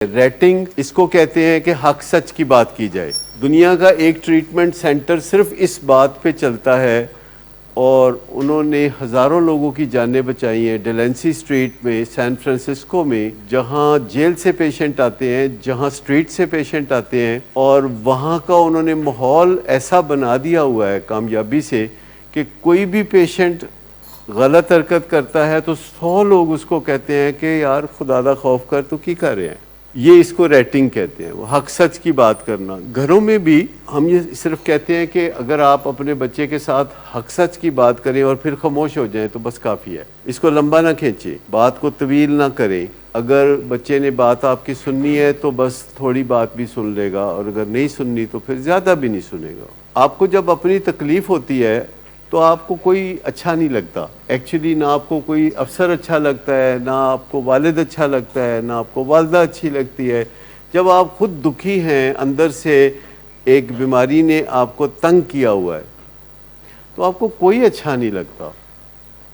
Rating اس کو کہتے ہیں کہ حق سچ کی بات کی جائے. دنیا کا ایک ٹریٹمنٹ سینٹر صرف اس بات پہ چلتا ہے اور انہوں نے ہزاروں لوگوں کی جانیں بچائی ہیں. ڈیلنسی اسٹریٹ میں سین فرانسسکو میں جہاں جیل سے پیشنٹ آتے ہیں, جہاں اسٹریٹ سے پیشنٹ آتے ہیں, اور وہاں کا انہوں نے ماحول ایسا بنا دیا ہوا ہے کامیابی سے کہ کوئی بھی پیشنٹ غلط حرکت کرتا ہے تو 100 لوگ اس کو کہتے ہیں کہ یار خدا دا خوف کر تو کی کر رہے ہیں. یہ اس کو ریٹنگ کہتے ہیں, وہ حق سچ کی بات کرنا. گھروں میں بھی ہم یہ صرف کہتے ہیں کہ اگر آپ اپنے بچے کے ساتھ حق سچ کی بات کریں اور پھر خاموش ہو جائیں تو بس کافی ہے. اس کو لمبا نہ کھینچیں, بات کو طویل نہ کریں. اگر بچے نے بات آپ کی سننی ہے تو بس تھوڑی بات بھی سن لے گا, اور اگر نہیں سننی تو پھر زیادہ بھی نہیں سنے گا. آپ کو جب اپنی تکلیف ہوتی ہے تو آپ کو کوئی اچھا نہیں لگتا. ایکچولی نہ آپ کو کوئی افسر اچھا لگتا ہے, نہ آپ کو والد اچھا لگتا ہے, نہ آپ کو والدہ اچھی لگتی ہے. جب آپ خود دکھی ہیں, اندر سے ایک بیماری نے آپ کو تنگ کیا ہوا ہے, تو آپ کو کوئی اچھا نہیں لگتا.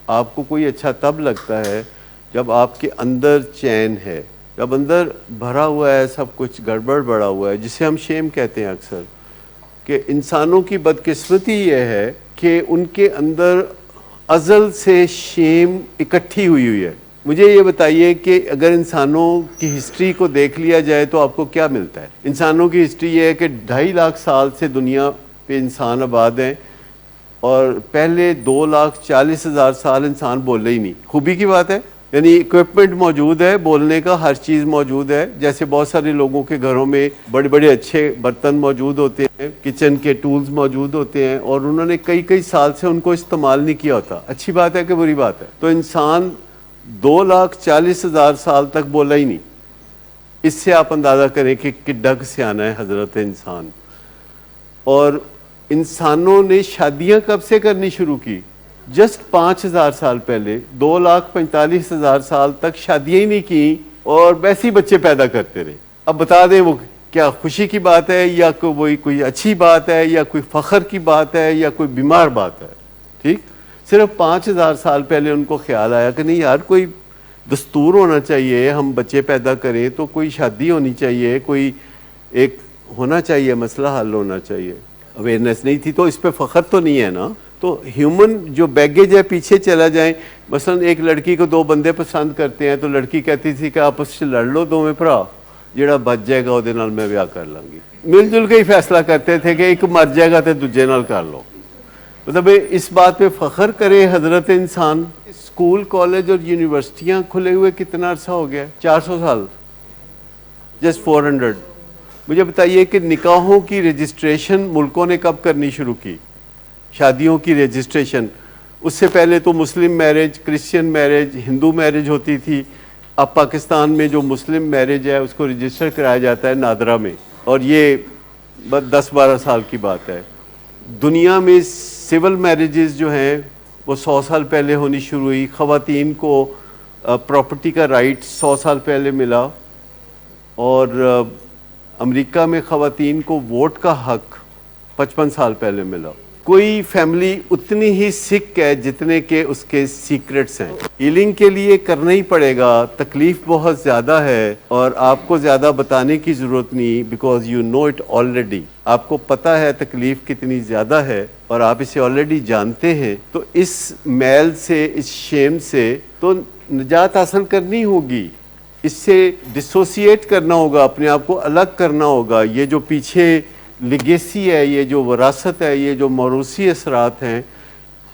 آپ کو کوئی اچھا تب لگتا ہے جب آپ کے اندر چین ہے, جب اندر بھرا ہوا ہے سب کچھ گڑبڑ بڑا ہوا ہے, جسے ہم شیم کہتے ہیں اکثر. کہ انسانوں کی بدقسمتی یہ ہے کہ ان کے اندر ازل سے شیم اکٹھی ہوئی ہے. مجھے یہ بتائیے کہ اگر انسانوں کی ہسٹری کو دیکھ لیا جائے تو آپ کو کیا ملتا ہے؟ انسانوں کی ہسٹری یہ ہے کہ 2.5 لاکھ سال سے دنیا پہ انسان آباد ہیں, اور پہلے 2,40,000 سال انسان بولے ہی نہیں. خوبی کی بات ہے, یعنی اکوپمنٹ موجود ہے بولنے کا, ہر چیز موجود ہے. جیسے بہت سارے لوگوں کے گھروں میں بڑے بڑے اچھے برتن موجود ہوتے ہیں, کچن کے ٹولز موجود ہوتے ہیں, اور انہوں نے کئی سال سے ان کو استعمال نہیں کیا ہوتا. اچھی بات ہے کہ بری بات ہے؟ تو انسان 2,40,000 سال تک بولا ہی نہیں. اس سے آپ اندازہ کریں کہ ڈگ سیانا ہے حضرت انسان. اور انسانوں نے شادیاں کب سے کرنی شروع کی؟ جسٹ 5,000 سال پہلے. 2,45,000 سال تک شادیاں ہی نہیں کی اور ویسے ہی بچے پیدا کرتے رہے. اب بتا دیں وہ کیا خوشی کی بات ہے, یا کوئی اچھی بات ہے, یا کوئی فخر کی بات ہے, یا کوئی بیمار بات ہے؟ ٹھیک, صرف 5,000 سال پہلے ان کو خیال آیا کہ نہیں یار کوئی دستور ہونا چاہیے, ہم بچے پیدا کریں تو کوئی شادی ہونی چاہیے, کوئی ایک ہونا چاہیے, مسئلہ حل ہونا چاہیے. اویئرنیس نہیں تھی تو اس پہ فخر تو نہیں ہے نا. تو ہیومن جو بیگیج ہے پیچھے چلا جائیں. مثلا ایک لڑکی کو 2 بندے پسند کرتے ہیں تو لڑکی کہتی تھی کہ آپس سے لڑ لو دوویں بھرا, جڑا بچ جائے گا وہ نال میں بیاہ کر لوں گی. مل جل کے ہی فیصلہ کرتے تھے کہ ایک مر جائے گا تو دوجے نال کر لو. مطلب اس بات پہ فخر کرے حضرت انسان. اسکول, کالج اور یونیورسٹیاں کھلے ہوئے کتنا عرصہ ہو گیا؟ 400 سال, جسٹ 400. مجھے بتائیے کہ نکاحوں کی رجسٹریشن ملکوں نے کب کرنی شروع کی؟ شادیوں کی رجسٹریشن. اس سے پہلے تو مسلم میرج, کرسچین میرج, ہندو میرج ہوتی تھی. اب پاکستان میں جو مسلم میرج ہے اس کو رجسٹر کرایا جاتا ہے نادرا میں, اور یہ 10-12 سال کی بات ہے. دنیا میں سول میرجز جو ہیں وہ 100 سال پہلے ہونی شروع ہوئی. خواتین کو پراپرٹی کا رائٹ 100 سال پہلے ملا, اور امریکہ میں خواتین کو ووٹ کا حق 55 سال پہلے ملا. کوئی فیملی اتنی ہی سک ہے جتنے کہ اس کے سیکرٹس ہیں. ہیلنگ کے لیے کرنا ہی پڑے گا. تکلیف بہت زیادہ ہے اور آپ کو زیادہ بتانے کی ضرورت نہیں, because you know it already. آپ کو پتہ ہے تکلیف کتنی زیادہ ہے اور آپ اسے آلریڈی جانتے ہیں. تو اس میل سے, اس شیم سے تو نجات حاصل کرنی ہوگی. اس سے ڈسوسیٹ کرنا ہوگا, اپنے آپ کو الگ کرنا ہوگا. یہ جو پیچھے لیگیسی ہے, یہ جو وراثت ہے, یہ جو موروثی اثرات ہیں,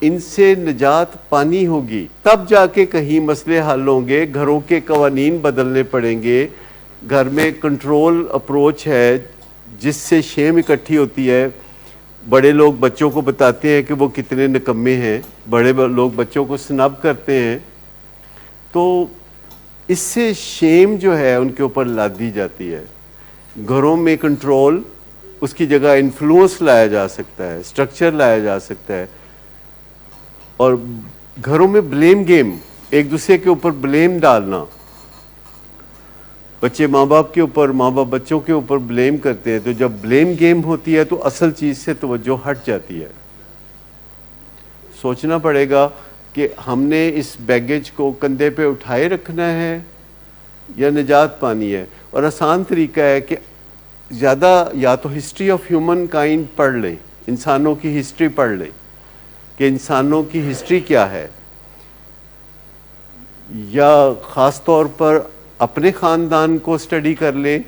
ان سے نجات پانی ہوگی. تب جا کے کہیں مسئلے حل ہوں گے. گھروں کے قوانین بدلنے پڑیں گے. گھر میں کنٹرول اپروچ ہے جس سے شیم اکٹھی ہوتی ہے. بڑے لوگ بچوں کو بتاتے ہیں کہ وہ کتنے نکمے ہیں, بڑے لوگ بچوں کو سنب کرتے ہیں. تو اس سے شیم جو ہے ان کے اوپر لاد دی جاتی ہے. گھروں میں کنٹرول, اس کی جگہ انفلوئنس لایا جا سکتا ہے, اسٹرکچر لایا جا سکتا ہے. اور گھروں میں بلیم گیم, ایک دوسرے کے اوپر بلیم ڈالنا. بچے ماں باپ کے اوپر, ماں باپ بچوں کے اوپر بلیم کرتے ہیں. تو جب بلیم گیم ہوتی ہے تو اصل چیز سے توجہ ہٹ جاتی ہے. سوچنا پڑے گا کہ ہم نے اس بیگیج کو کندھے پہ اٹھائے رکھنا ہے یا نجات پانی ہے. اور آسان طریقہ ہے کہ زیادہ یا تو ہسٹری آف ہیومن کائنڈ پڑھ لیں، انسانوں کی ہسٹری پڑھ لیں کہ انسانوں کی ہسٹری کیا ہے، یا خاص طور پر اپنے خاندان کو اسٹڈی کر لیں،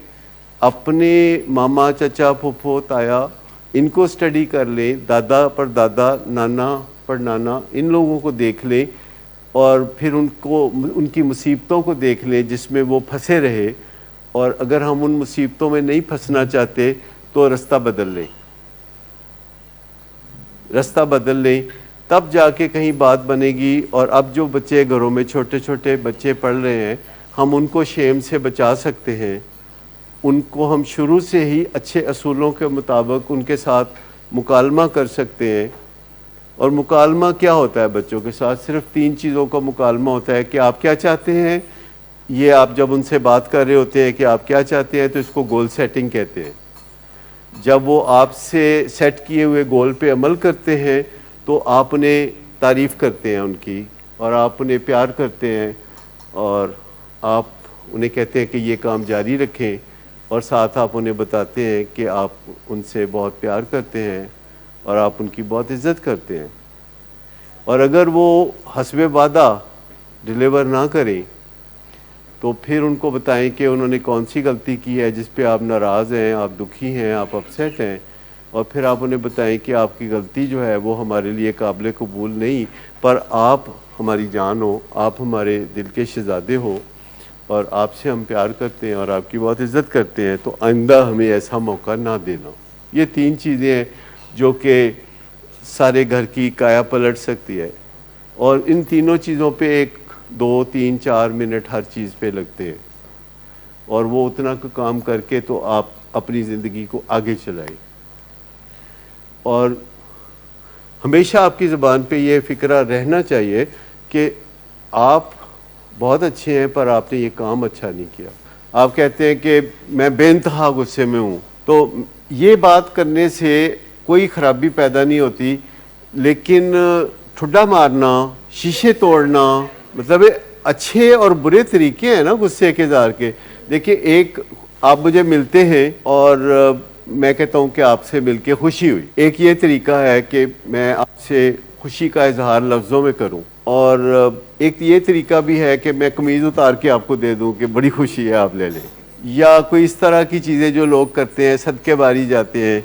اپنے ماما چچا پھوپھو تایا ان کو اسٹڈی کر لیں، دادا پر دادا نانا پر نانا ان لوگوں کو دیکھ لیں، اور پھر ان کی مصیبتوں کو دیکھ لیں جس میں وہ پھنسے رہے، اور اگر ہم ان مصیبتوں میں نہیں پھنسنا چاہتے تو رستہ بدل لیں، رستہ بدل لیں، تب جا کے کہیں بات بنے گی۔ اور اب جو بچے گھروں میں چھوٹے چھوٹے بچے پڑھ رہے ہیں، ہم ان کو شیم سے بچا سکتے ہیں، ان کو ہم شروع سے ہی اچھے اصولوں کے مطابق ان کے ساتھ مکالمہ کر سکتے ہیں۔ اور مکالمہ کیا ہوتا ہے بچوں کے ساتھ؟ صرف 3 چیزوں کا مکالمہ ہوتا ہے کہ آپ کیا چاہتے ہیں، یہ آپ جب ان سے بات کر رہے ہوتے ہیں کہ آپ کیا چاہتے ہیں تو اس کو گول سیٹنگ کہتے ہیں۔ جب وہ آپ سے سیٹ کیے ہوئے گول پہ عمل کرتے ہیں تو آپ انہیں تعریف کرتے ہیں ان کی، اور آپ انہیں پیار کرتے ہیں، اور آپ انہیں کہتے ہیں کہ یہ کام جاری رکھیں، اور ساتھ آپ انہیں بتاتے ہیں کہ آپ ان سے بہت پیار کرتے ہیں اور آپ ان کی بہت عزت کرتے ہیں۔ اور اگر وہ حسب وعدہ ڈیلیور نہ کریں تو پھر ان کو بتائیں کہ انہوں نے کون سی غلطی کی ہے جس پہ آپ ناراض ہیں، آپ دکھی ہیں، آپ اپسیٹ ہیں، اور پھر آپ انہیں بتائیں کہ آپ کی غلطی جو ہے وہ ہمارے لیے قابل قبول نہیں، پر آپ ہماری جان ہو، آپ ہمارے دل کے شہزادے ہو، اور آپ سے ہم پیار کرتے ہیں اور آپ کی بہت عزت کرتے ہیں، تو آئندہ ہمیں ایسا موقع نہ دینا۔ یہ 3 چیزیں ہیں جو کہ سارے گھر کی کایا پلٹ سکتی ہے، اور ان تینوں چیزوں پہ 1 2 3 4 منٹ ہر چیز پہ لگتے ہیں، اور وہ اتنا کام کر کے تو آپ اپنی زندگی کو آگے چلائیں۔ اور ہمیشہ آپ کی زبان پہ یہ فکرہ رہنا چاہیے کہ آپ بہت اچھے ہیں پر آپ نے یہ کام اچھا نہیں کیا۔ آپ کہتے ہیں کہ میں بے انتہا غصے میں ہوں، تو یہ بات کرنے سے کوئی خرابی پیدا نہیں ہوتی، لیکن ٹھڈا مارنا، شیشے توڑنا، مطلب اچھے اور برے طریقے ہیں نا غصے کے اظہار کے۔ دیکھیں، ایک آپ مجھے ملتے ہیں اور میں کہتا ہوں کہ آپ سے مل کے خوشی ہوئی، ایک یہ طریقہ ہے کہ میں آپ سے خوشی کا اظہار لفظوں میں کروں، اور ایک یہ طریقہ بھی ہے کہ میں قمیض اتار کے آپ کو دے دوں کہ بڑی خوشی ہے آپ لے لیں، یا کوئی اس طرح کی چیزیں جو لوگ کرتے ہیں، صدقے باری جاتے ہیں،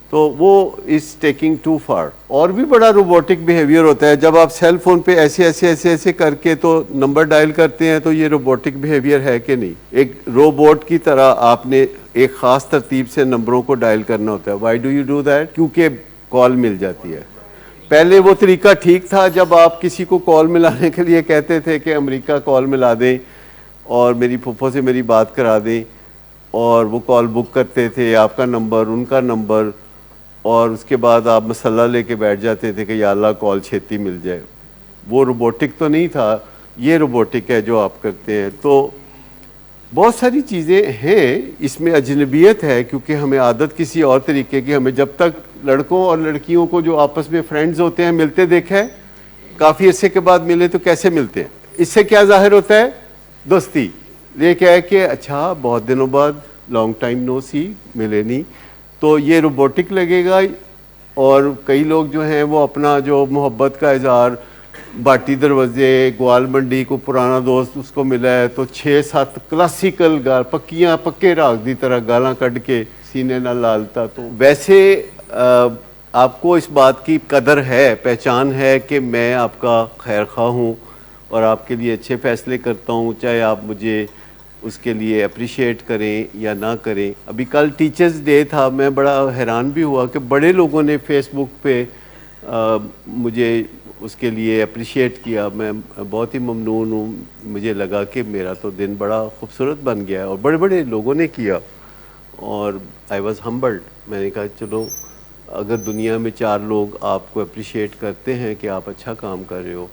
تو وہ از ٹیکنگ ٹو فار۔ اور بھی بڑا روبوٹک بیہیویئر ہوتا ہے، جب آپ سیل فون پہ ایسے ایسے ایسے ایسے کر کے تو نمبر ڈائل کرتے ہیں، تو یہ روبوٹک بیہیویئر ہے کہ نہیں؟ ایک روبوٹ کی طرح آپ نے ایک خاص ترتیب سے نمبروں کو ڈائل کرنا ہوتا ہے۔ Why do you do that? کیونکہ کال مل جاتی ہے۔ پہلے وہ طریقہ ٹھیک تھا جب آپ کسی کو کال ملانے کے لیے کہتے تھے کہ امریکہ کال ملا دیں اور میری پھپھو سے میری بات کرا دیں، اور وہ کال بک کرتے تھے، آپ کا نمبر، ان کا نمبر، اور اس کے بعد آپ مسئلہ لے کے بیٹھ جاتے تھے کہ یا اللہ کال چھیتی مل جائے۔ وہ روبوٹک تو نہیں تھا، یہ روبوٹک ہے جو آپ کرتے ہیں۔ تو بہت ساری چیزیں ہیں اس میں، اجنبیت ہے کیونکہ ہمیں عادت کسی اور طریقے کی، ہمیں جب تک لڑکوں اور لڑکیوں کو جو آپس میں فرینڈز ہوتے ہیں ملتے دیکھا ہے، کافی عرصے کے بعد ملے تو کیسے ملتے ہیں؟ اس سے کیا ظاہر ہوتا ہے؟ دوستی۔ یہ کیا ہے کہ اچھا بہت دنوں بعد، لانگ ٹائم نو سی، ملے نہیں، تو یہ روبوٹک لگے گا۔ اور کئی لوگ جو ہیں وہ اپنا جو محبت کا اظہار باٹی دروازے، گوال منڈی کو پرانا دوست اس کو ملا ہے تو 6-7 کلاسیکل پکے راگ دی طرح گالاں کڈ کے سینے نہ لالتا۔ تو ویسے آپ کو اس بات کی قدر ہے، پہچان ہے کہ میں آپ کا خیر خواہ ہوں اور آپ کے لیے اچھے فیصلے کرتا ہوں، چاہے آپ مجھے اس کے لیے اپریشیٹ کریں یا نہ کریں۔ ابھی کل ٹیچرز ڈے تھا، میں بڑا حیران بھی ہوا کہ بڑے لوگوں نے فیس بک پہ مجھے اس کے لیے اپریشیٹ کیا۔ میں بہت ہی ممنون ہوں، مجھے لگا کہ میرا تو دن بڑا خوبصورت بن گیا ہے، اور بڑے بڑے لوگوں نے کیا، اور آئی واز ہمبلڈ۔ میں نے کہا چلو اگر دنیا میں 4 لوگ آپ کو اپریشیٹ کرتے ہیں کہ آپ اچھا کام کر رہے ہو،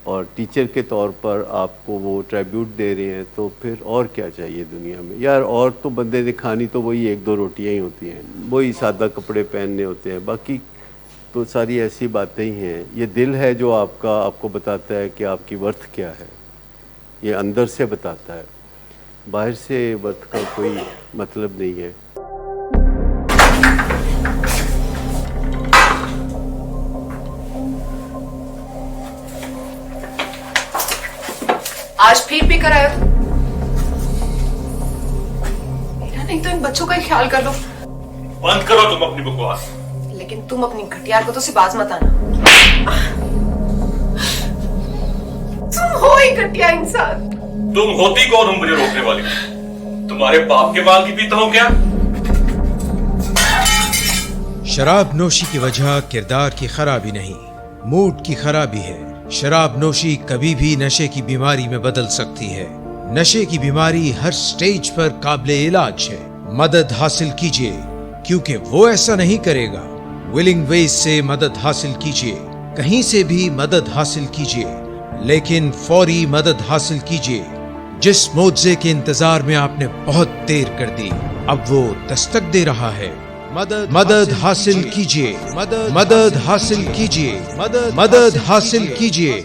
اور ٹیچر کے طور پر آپ کو وہ ٹریبیوٹ دے رہے ہیں، تو پھر اور کیا چاہیے دنیا میں؟ یار اور تو بندے نے کھانی تو وہی 1-2 روٹیاں ہی ہوتی ہیں، وہی سادہ کپڑے پہننے ہوتے ہیں، باقی تو ساری ایسی باتیں ہی ہیں۔ یہ دل ہے جو آپ کو بتاتا ہے کہ آپ کی ورتھ کیا ہے، یہ اندر سے بتاتا ہے۔ باہر سے وقت کا کوئی مطلب نہیں ہے. آج پھر بھی کرایا تو میرا نہیں تو ان بچوں کا ہی خیال کر لو. بند کرو تم اپنی بکواس. لیکن تم اپنی گھٹیا حرکتوں سے باز مت آنا. تم ہو ہی گھٹیا انسان. تم ہوتی کون ہو مجھے روکنے والی؟ تمہارے باپ کے مال کی پیتا ہوں کیا؟ شراب نوشی کی وجہ کردار کی خرابی نہیں، موڈ کی خرابی ہے. شراب نوشی کبھی بھی نشے کی بیماری میں بدل سکتی ہے. نشے کی بیماری ہر سٹیج پر قابل علاج ہے. مدد حاصل کیجیے کیونکہ وہ ایسا نہیں کرے گا. ولنگ ویز سے مدد حاصل کیجیے، کہیں سے بھی مدد حاصل کیجیے، لیکن فوری مدد حاصل کیجیے. جس معجزے کے انتظار میں آپ نے بہت دیر کر دی اب وہ دستک دے رہا ہے. مدد حاصل کیجیے، مدد حاصل کیجیے، مدد حاصل کیجیے.